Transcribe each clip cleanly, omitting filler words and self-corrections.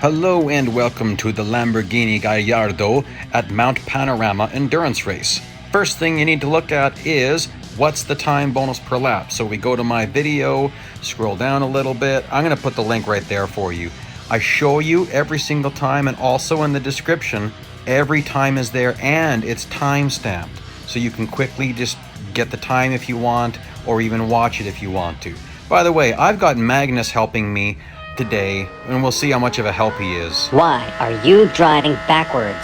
Hello and welcome to the Lamborghini Gallardo at Mount Panorama Endurance Race. First thing you need to look at is what's the time bonus per lap. So we go to my video, scroll down a little bit. I'm going to put the link right there for you. I show you every single time, and also in the description, every time is there and it's time stamped. So you can quickly just get the time if you want, or even watch it if you want to. By the way, I've got Magnus helping me today, and we'll see how much of a help he is. Why are you driving backwards?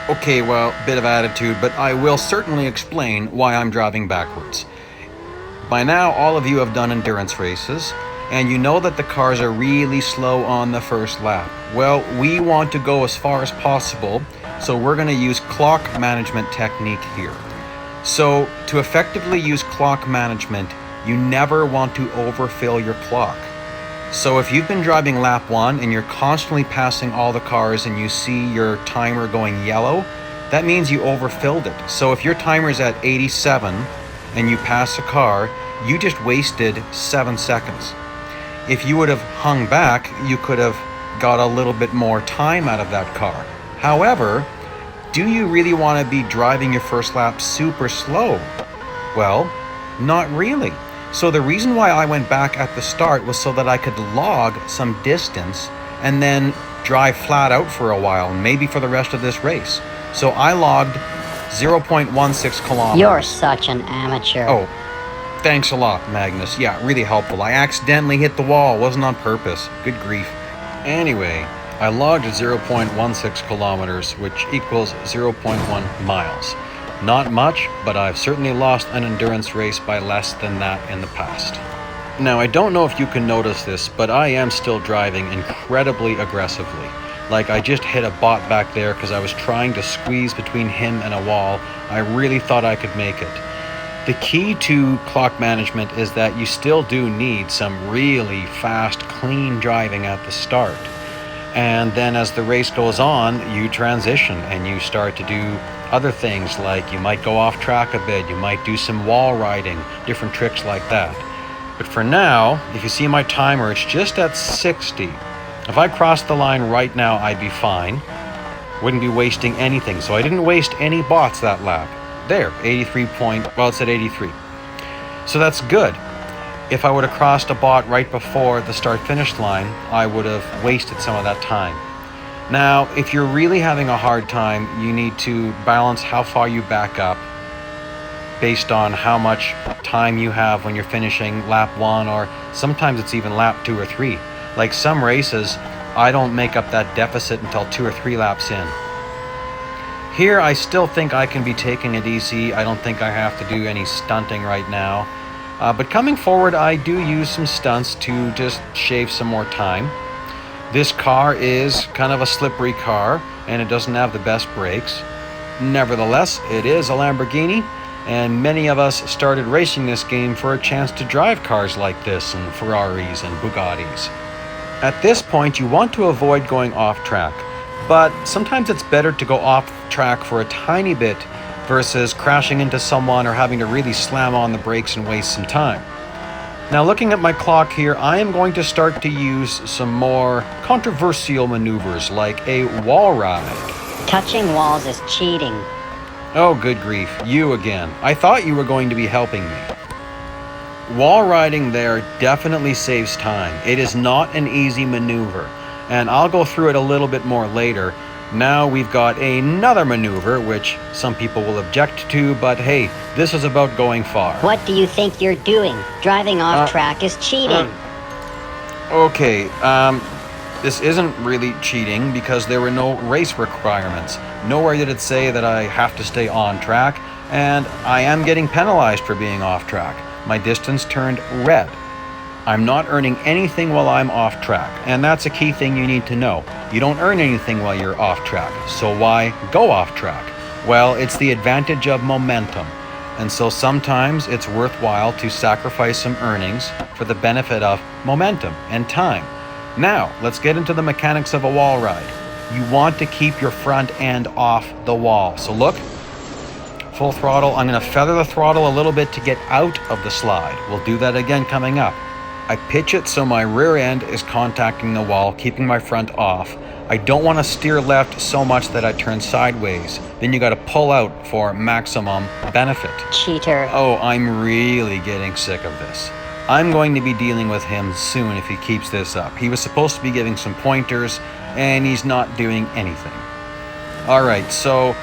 Okay, well, bit of attitude, but I will certainly explain why I'm driving backwards. By now, all of you have done endurance races, and you know that the cars are really slow on the first lap. Well, we want to go as far as possible, so we're going to use clock management technique here. So, to effectively use clock management, you never want to overfill your clock. So if you've been driving lap 1 and you're constantly passing all the cars and you see your timer going yellow, that means you overfilled it. So if your timer's at 87 and you pass a car, you just wasted 7 seconds. If you would have hung back, you could have got a little bit more time out of that car. However, do you really want to be driving your first lap super slow? Well, not really. So the reason why I went back at the start was so that I could log some distance and then drive flat out for a while, maybe for the rest of this race. So I logged 0.16 kilometers. You're such an amateur. Oh, thanks a lot, Magnus. Yeah, really helpful. I accidentally hit the wall, wasn't on purpose. Good grief. Anyway, I logged 0.16 kilometers, which equals 0.1 miles. Not much, but I've certainly lost an endurance race by less than that in the past. Now, I don't know if you can notice this, but I am still driving incredibly aggressively. Like, I just hit a bot back there because I was trying to squeeze between him and a wall. I really thought I could make it. The key to clock management is that you still do need some really fast, clean driving at the start. And then as the race goes on, you transition and you start to do other things, like you might go off track a bit, you might do some wall riding, different tricks like that. But for now, if you see my timer, it's just at 60. If I crossed the line right now, I'd be fine. Wouldn't be wasting anything. So I didn't waste any bots that lap. There, 83 point, well, it's at 83. So that's good. If I would have crossed a bot right before the start-finish line, I would have wasted some of that time. Now, if you're really having a hard time, you need to balance how far you back up based on how much time you have when you're finishing lap 1, or sometimes it's even lap 2 or 3. Like some races, I don't make up that deficit until 2 or 3 laps in. Here, I still think I can be taking it easy. I don't think I have to do any stunting right now. But coming forward, I do use some stunts to just shave some more time. This car is kind of a slippery car, and it doesn't have the best brakes. Nevertheless, it is a Lamborghini, and many of us started racing this game for a chance to drive cars like this, and Ferraris and Bugattis. At this point, you want to avoid going off track, but sometimes it's better to go off track for a tiny bit versus crashing into someone or having to really slam on the brakes and waste some time. Now, looking at my clock here, I am going to start to use some more controversial maneuvers, like a wall ride. Touching walls is cheating. Oh, good grief, you again. I thought you were going to be helping me. Wall riding there definitely saves time. It is not an easy maneuver, and I'll go through it a little bit more later. Now we've got another maneuver, which some people will object to, but hey, this is about going far. What do you think you're doing? Driving off track is cheating. Okay, this isn't really cheating because there were no race requirements. Nowhere did it say that I have to stay on track, and I am getting penalized for being off track. My distance turned red. I'm not earning anything while I'm off track, and that's a key thing you need to know. You don't earn anything while you're off track, so why go off track? Well, it's the advantage of momentum, and so sometimes it's worthwhile to sacrifice some earnings for the benefit of momentum and time. Now, let's get into the mechanics of a wall ride. You want to keep your front end off the wall. So look, full throttle. I'm going to feather the throttle a little bit to get out of the slide. We'll do that again coming up. I pitch it so my rear end is contacting the wall, keeping my front off. I don't want to steer left so much that I turn sideways. Then you got to pull out for maximum benefit. Cheater. Oh, I'm really getting sick of this. I'm going to be dealing with him soon if he keeps this up. He was supposed to be giving some pointers, and he's not doing anything. All right, so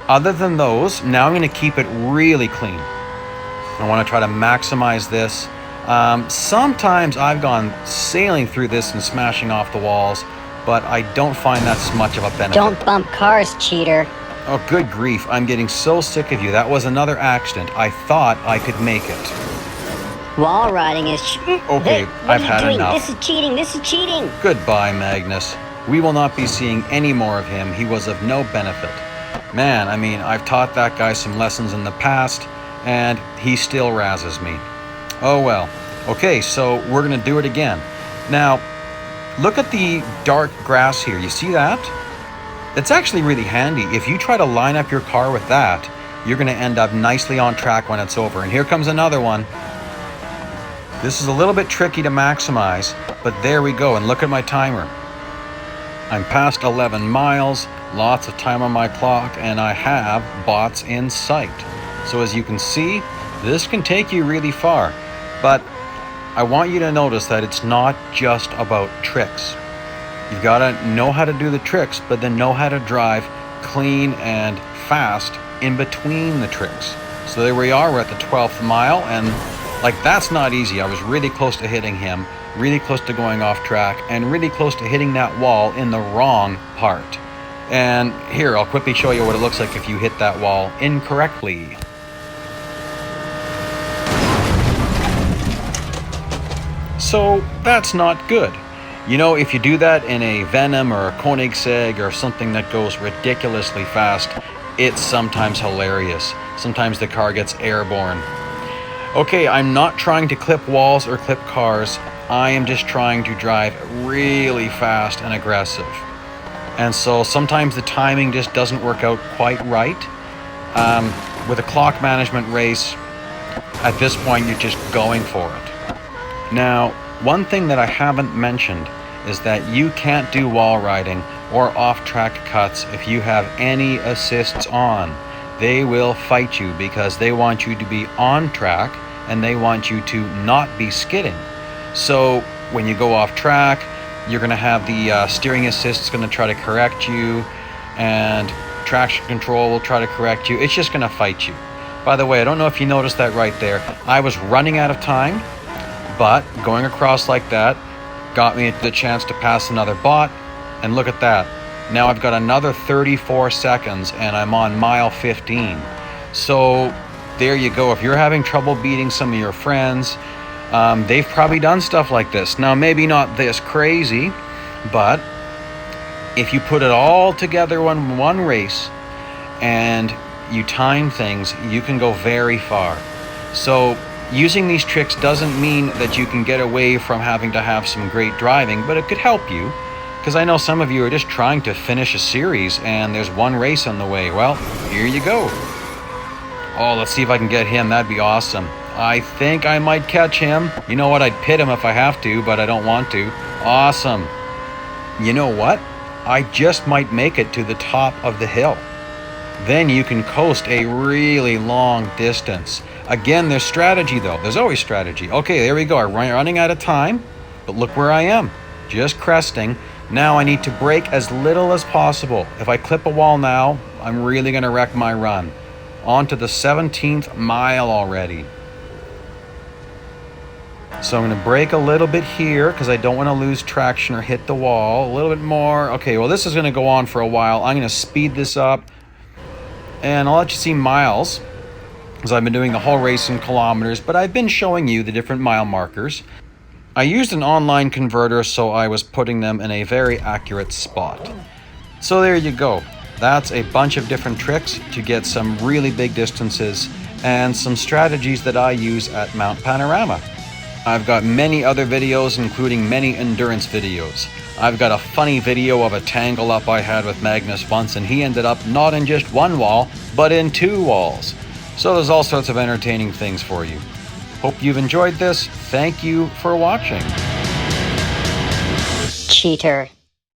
other than those, now I'm going to keep it really clean. I want to try to maximize this. Sometimes I've gone sailing through this and smashing off the walls, but I don't find that's much of a benefit. Don't bump cars, cheater. Oh, good grief. I'm getting so sick of you. That was another accident. I thought I could make it. Wall riding is... Okay, I've had enough. This is cheating. This is cheating. Goodbye, Magnus. We will not be seeing any more of him. He was of no benefit. Man, I mean, I've taught that guy some lessons in the past, and he still razzes me. Oh well. Okay, so we're going to do it again. Now, look at the dark grass here. You see that? It's actually really handy. If you try to line up your car with that, you're going to end up nicely on track when it's over. And here comes another one. This is a little bit tricky to maximize, but there we go. And look at my timer. I'm past 11 miles, lots of time on my clock, and I have bots in sight. So as you can see, this can take you really far. But I want you to notice that it's not just about tricks. You've got to know how to do the tricks, but then know how to drive clean and fast in between the tricks. So there we are, we're at the 12th mile, and like that's not easy. I was really close to hitting him, really close to going off track, and really close to hitting that wall in the wrong part. And here, I'll quickly show you what it looks like if you hit that wall incorrectly. So that's not good. You know, if you do that in a Venom or a Koenigsegg or something that goes ridiculously fast, it's sometimes hilarious. Sometimes the car gets airborne. Okay, I'm not trying to clip walls or clip cars. I am just trying to drive really fast and aggressive. And so sometimes the timing just doesn't work out quite right. With a clock management race, at this point, you're just going for it. Now, one thing that I haven't mentioned is that you can't do wall riding or off-track cuts if you have any assists on. They will fight you because they want you to be on track and they want you to not be skidding. So when you go off track, you're going to have the steering assist going to try to correct you, and traction control will try to correct you. It's just going to fight you. By the way, I don't know if you noticed that right there. I was running out of time, but going across like that got me the chance to pass another bot, and look at that. Now I've got another 34 seconds and I'm on mile 15. So there you go. If you're having trouble beating some of your friends, they've probably done stuff like this. Now maybe not this crazy, but if you put it all together in one race and you time things, you can go very far. So using these tricks doesn't mean that you can get away from having to have some great driving, but it could help you, because I know some of you are just trying to finish a series and there's one race on the way. Well, here you go. Oh, let's see if I can get him. That'd be awesome. I think I might catch him. You know what? I'd pit him if I have to, but I don't want to. Awesome. You know what? I just might make it to the top of the hill. Then you can coast a really long distance. Again, there's strategy though. There's always strategy. Okay, there we go. I'm running out of time, but look where I am. Just cresting. Now I need to brake as little as possible. If I clip a wall now, I'm really going to wreck my run. On to the 17th mile already. So I'm going to brake a little bit here because I don't want to lose traction or hit the wall. A little bit more. Okay, well this is going to go on for a while. I'm going to speed this up and I'll let you see miles, because I've been doing the whole race in kilometers, but I've been showing you the different mile markers. I used an online converter, so I was putting them in a very accurate spot. So there you go. That's a bunch of different tricks to get some really big distances and some strategies that I use at Mount Panorama. I've got many other videos, including many endurance videos. I've got a funny video of a tangle up I had with Magnus once, and he ended up not in just one wall, but in 2 walls. So there's all sorts of entertaining things for you. Hope you've enjoyed this. Thank you for watching. Cheater.